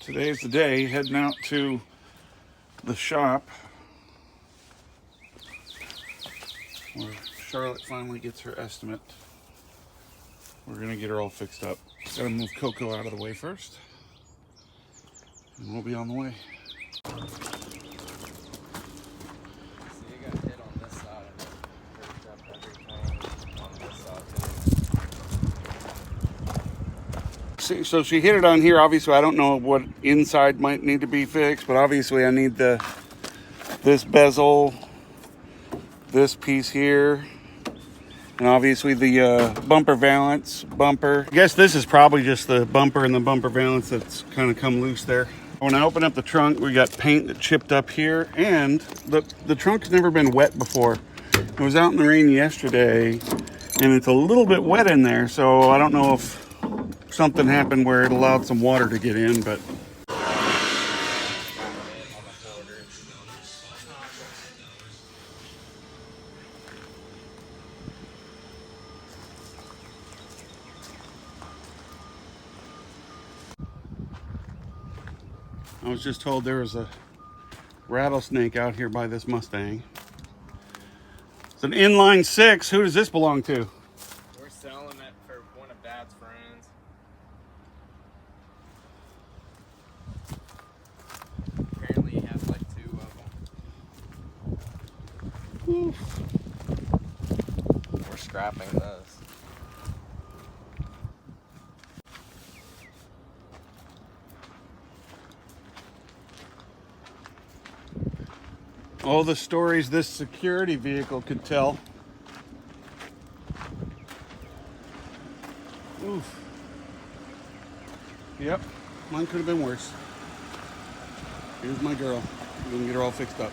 Today's the day, heading out to the shop where Charlotte finally gets her estimate. We're gonna get her all fixed up. Gotta move Coco out of the way first, and we'll be on the way. So she hit it on here. Obviously, I don't know what inside might need to be fixed, but obviously I need this bezel, this piece here, and obviously the bumper valance bumper. I guess this is probably just the bumper and the bumper valance that's kind of come loose there. When I open up the trunk, we got paint that chipped up here, and the trunk's never been wet before. It was out in the rain yesterday, and it's a little bit wet in there, so I don't know if something happened where it allowed some water to get in, but I was just told there was a rattlesnake out here by this Mustang. It's an inline 6. Who does this belong to? We're selling it for one of Dad's friends. Apparently he has like 2 of them. Oof. We're scrapping those. All the stories this security vehicle could tell. Oof. Yep, mine could have been worse. Here's my girl. We're gonna get her all fixed up.